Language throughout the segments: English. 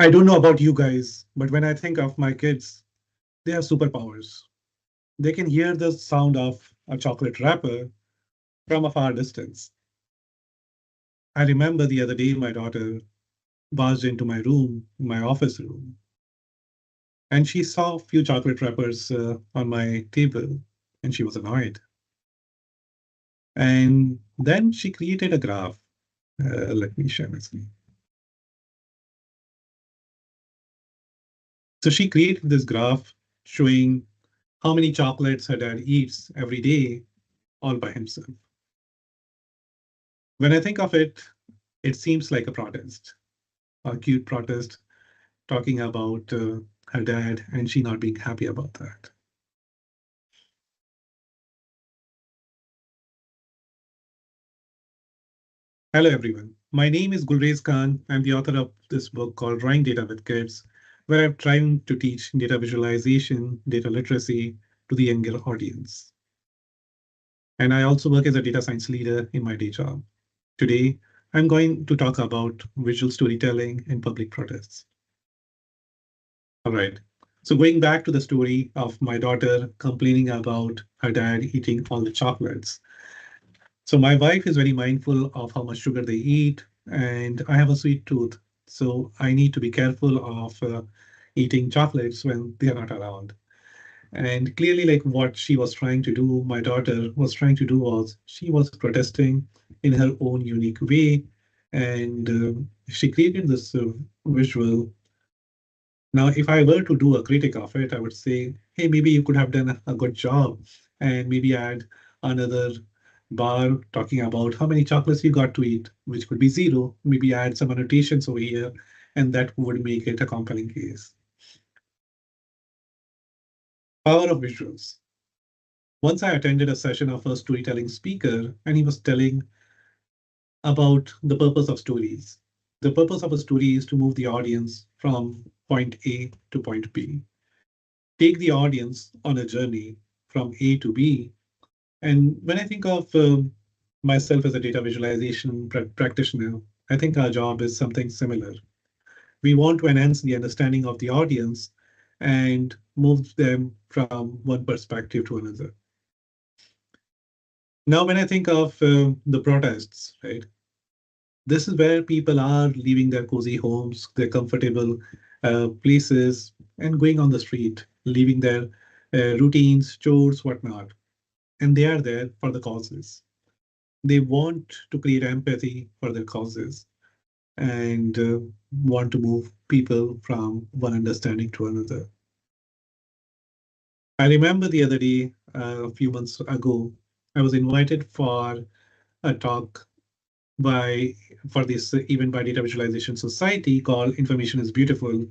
I don't know about you guys, but when I think of my kids, they have superpowers. They can hear the sound of a chocolate wrapper from a far distance. I remember the other day my daughter barged into my room, my office room, and she saw a few chocolate wrappers on my table, and she was annoyed. And then she created a graph. Let me share my screen. So she created this graph showing how many chocolates her dad eats every day all by himself. When I think of it, it seems like a protest, a cute protest talking about her dad and she not being happy about that. Hello, everyone. My name is Gulrez Khan. I'm the author of this book called Drawing Data with Kids, where I'm trying to teach data visualization, data literacy to the younger audience. And I also work as a data science leader in my day job. Today, I'm going to talk about visual storytelling in public protests. All right. So going back to the story of my daughter complaining about her dad eating all the chocolates. So my wife is very mindful of how much sugar they eat, and I have a sweet tooth. So I need to be careful of eating chocolates when they are not around. And clearly, like what she was trying to do, my daughter was trying to do was she was protesting in her own unique way. And she created this visual. Now, if I were to do a critic of it, I would say, hey, maybe you could have done a good job and maybe add another bar talking about how many chocolates you got to eat, which could be zero. Maybe add some annotations over here, and that would make it a compelling case. Power of visuals. Once I attended a session of a storytelling speaker, and he was telling about the purpose of stories. The purpose of a story is to move the audience from point A to point B, take the audience on a journey from A to B. And when I think of myself as a data visualization practitioner, I think our job is something similar. We want to enhance the understanding of the audience and move them from one perspective to another. Now, when I think of the protests, right, this is where people are leaving their cozy homes, their comfortable places, and going on the street, leaving their routines, chores, whatnot. And they are there for the causes. They want to create empathy for their causes and want to move people from one understanding to another. I remember the other day, a few months ago, I was invited for a talk by for this event by Data Visualization Society called Information is Beautiful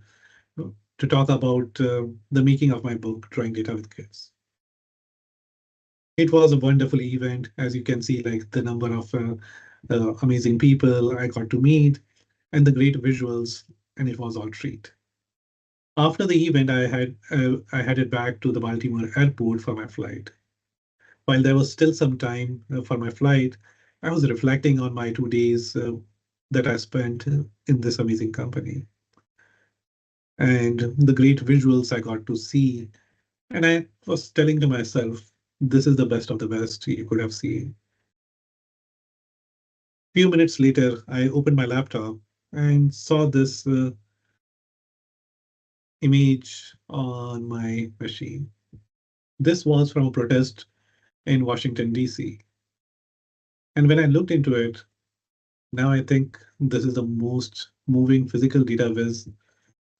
to talk about the making of my book, Drawing Data with Kids. It was a wonderful event, as you can see, like the number of amazing people I got to meet and the great visuals, and it was all treat. After the event, I headed back to the Baltimore airport for my flight. While there was still some time for my flight, I was reflecting on my 2 days that I spent in this amazing company and the great visuals I got to see. And I was telling to myself, this is the best of the best you could have seen. Few minutes later, I opened my laptop and saw this image on my machine. This was from a protest in Washington, D.C. And when I looked into it, now I think this is the most moving physical data viz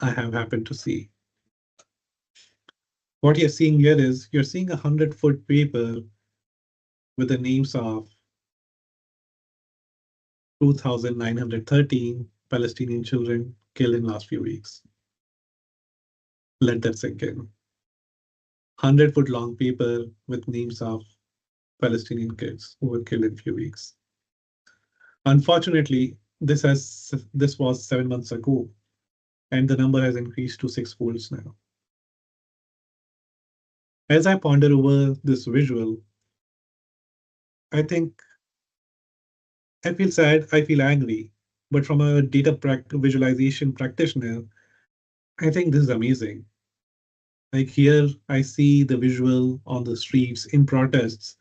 I have happened to see. What you're seeing here is you're seeing 100-foot paper with the names of 2,913 Palestinian children killed in last few weeks. Let that sink in. 100-foot long paper with names of Palestinian kids who were killed in few weeks. Unfortunately, this was 7 months ago, and the number has increased to six-folds now. As I ponder over this visual, I think I feel sad, I feel angry, but from a data visualization practitioner, I think this is amazing. Like here, I see the visual on the streets in protests,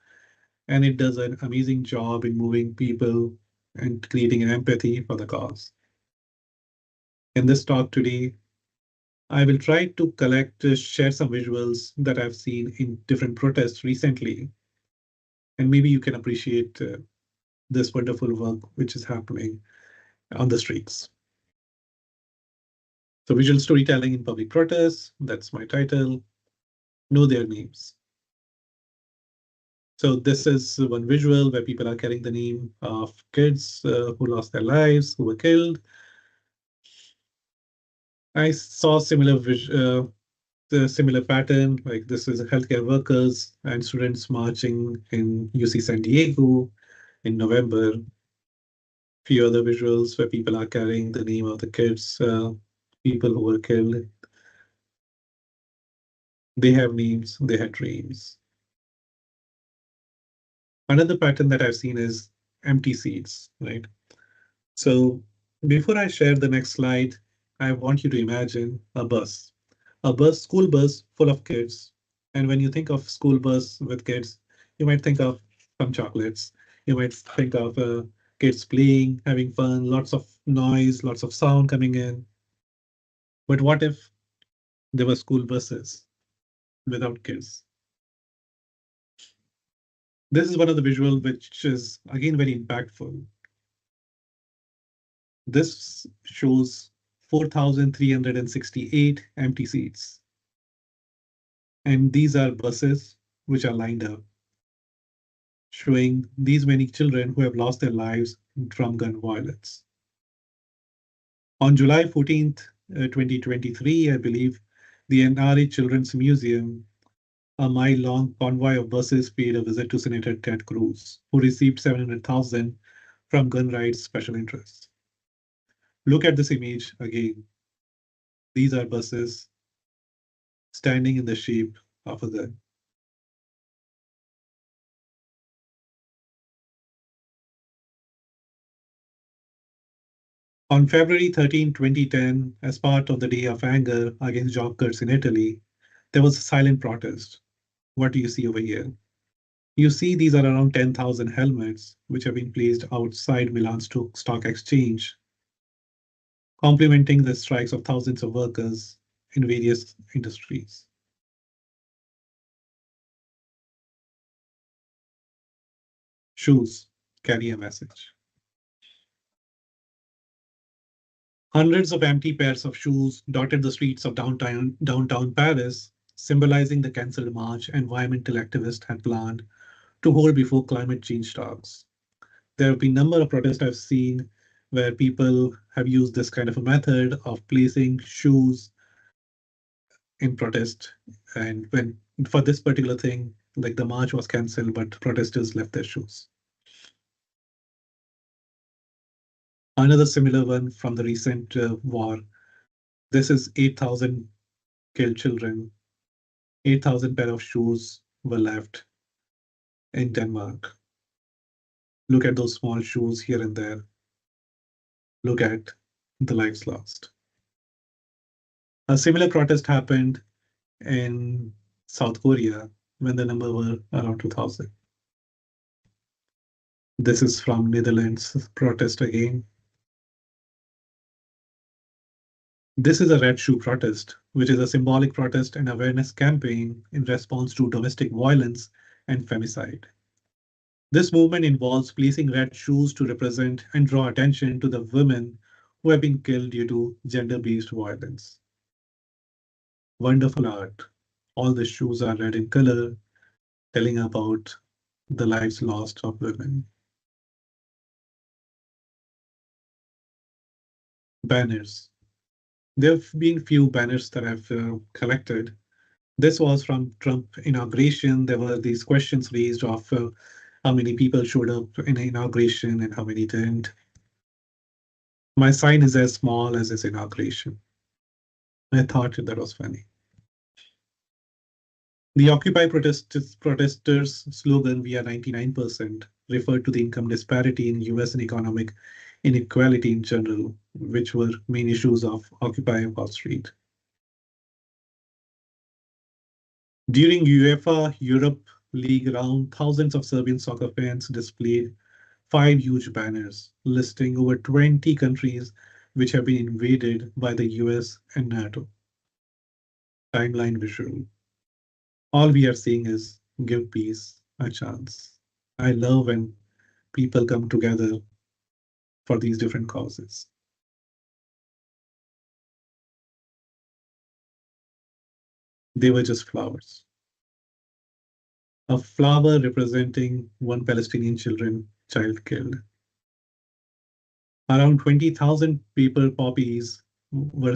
and it does an amazing job in moving people and creating an empathy for the cause. In this talk today, I will try to share some visuals that I've seen in different protests recently, and maybe you can appreciate this wonderful work which is happening on the streets. So, visual storytelling in public protests, that's my title. Know their names. So, this is one visual where people are carrying the name of kids who lost their lives, who were killed. I saw the similar pattern, like this is healthcare workers and students marching in UC San Diego in November. Few other visuals where people are carrying the name of the kids, people who were killed. They have names, they had dreams. Another pattern that I've seen is empty seats, right? So before I share the next slide, I want you to imagine school bus full of kids. And when you think of school bus with kids, you might think of some chocolates. You might think of kids playing, having fun, lots of noise, lots of sound coming in. But what if there were school buses without kids? This is one of the visual which is again very impactful. This shows 4,368 empty seats. And these are buses which are lined up, showing these many children who have lost their lives from gun violence. On July 14th, 2023, I believe, the NRA Children's Museum, a mile-long convoy of buses, paid a visit to Senator Ted Cruz, who received 700,000 from gun rights special interests. Look at this image again. These are buses standing in the shape of a gun. On February 13, 2010, as part of the Day of Anger against job cuts in Italy, there was a silent protest. What do you see over here? You see these are around 10,000 helmets which have been placed outside Milan Stock Exchange, complementing the strikes of thousands of workers in various industries. Shoes carry a message. Hundreds of empty pairs of shoes dotted the streets of downtown Paris, symbolizing the cancelled march environmental activists had planned to hold before climate change talks. There have been a number of protests I've seen where people have used this kind of a method of placing shoes in protest. And when for this particular thing, like the march was cancelled, but protesters left their shoes. Another similar one from the recent war. This is 8,000 killed children. 8,000 pair of shoes were left in Denmark. Look at those small shoes here and there. Look at the lives lost. A similar protest happened in South Korea when the number were around 2,000. This is from Netherlands protest again. This is a red shoe protest, which is a symbolic protest and awareness campaign in response to domestic violence and femicide. This movement involves placing red shoes to represent and draw attention to the women who have been killed due to gender-based violence. Wonderful art. All the shoes are red in color, telling about the lives lost of women. Banners. There have been few banners that I've collected. This was from Trump inauguration. There were these questions raised of how many people showed up in the inauguration and how many didn't. My sign is as small as his inauguration. I thought that was funny. The protesters slogan, "We are 99%, referred to the income disparity in US and economic inequality in general, which were main issues of Occupy Wall Street. During UEFA Europe League round, thousands of Serbian soccer fans displayed five huge banners listing over 20 countries which have been invaded by the US and NATO. Timeline visual. All we are seeing is give peace a chance. I love when people come together for these different causes. They were just flowers. A flower representing one Palestinian child killed. Around 20,000 paper poppies were,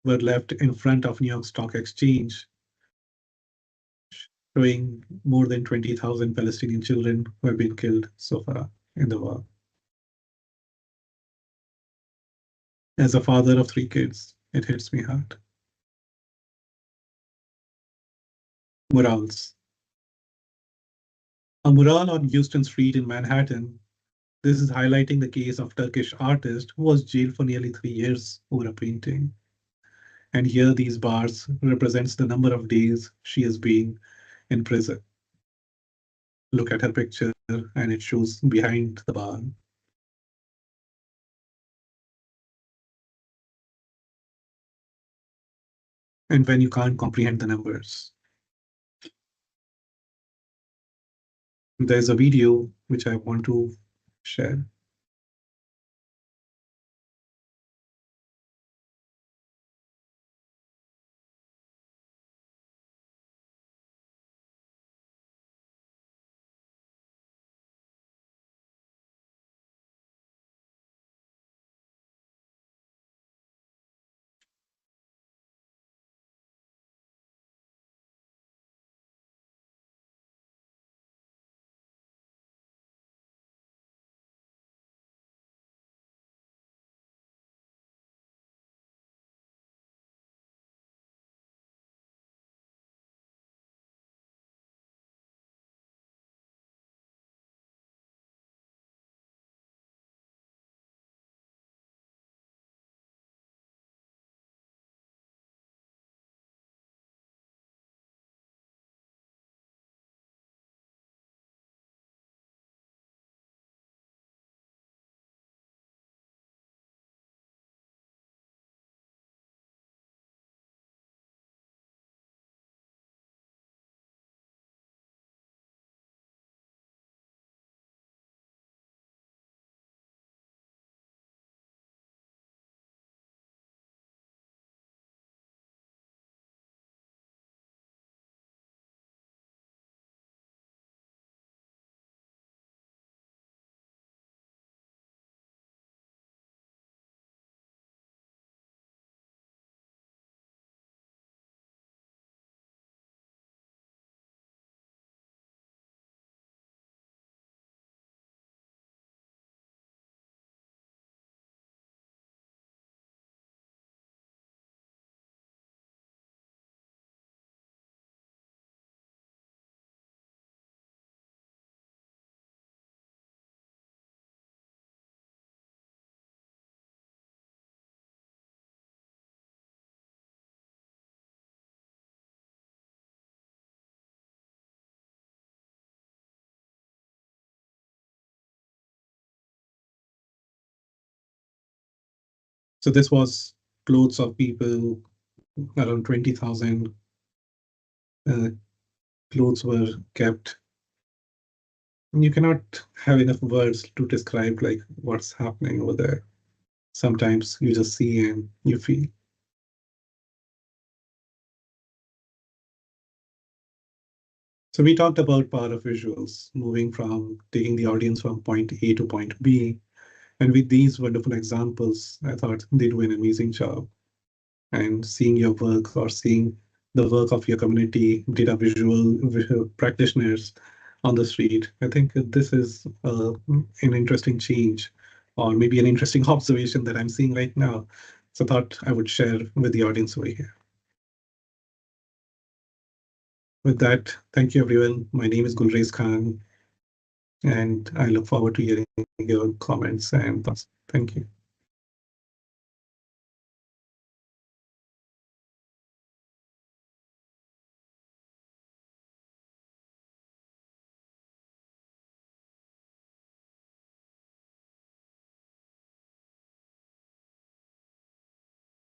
were left in front of New York Stock Exchange, showing more than 20,000 Palestinian children who have been killed so far in the war. As a father of three kids, it hits me hard. Murals. A mural on Houston Street in Manhattan. This is highlighting the case of Turkish artist who was jailed for nearly 3 years over a painting. And here these bars represents the number of days she has been in prison. Look at her picture and it shows behind the bar. And when you can't comprehend the numbers, there's a video which I want to share. So this was clothes of people, around 20,000 uh, clothes were kept. And you cannot have enough words to describe like what's happening over there. Sometimes you just see and you feel. So we talked about power of visuals, moving from taking the audience from point A to point B. And with these wonderful examples, I thought they do an amazing job. And seeing your work or seeing the work of your community, data visual practitioners on the street, I think this is an interesting change or maybe an interesting observation that I'm seeing right now. So I thought I would share with the audience over here. With that, thank you everyone. My name is Gulrez Khan, and I look forward to hearing your comments and thoughts. Thank you.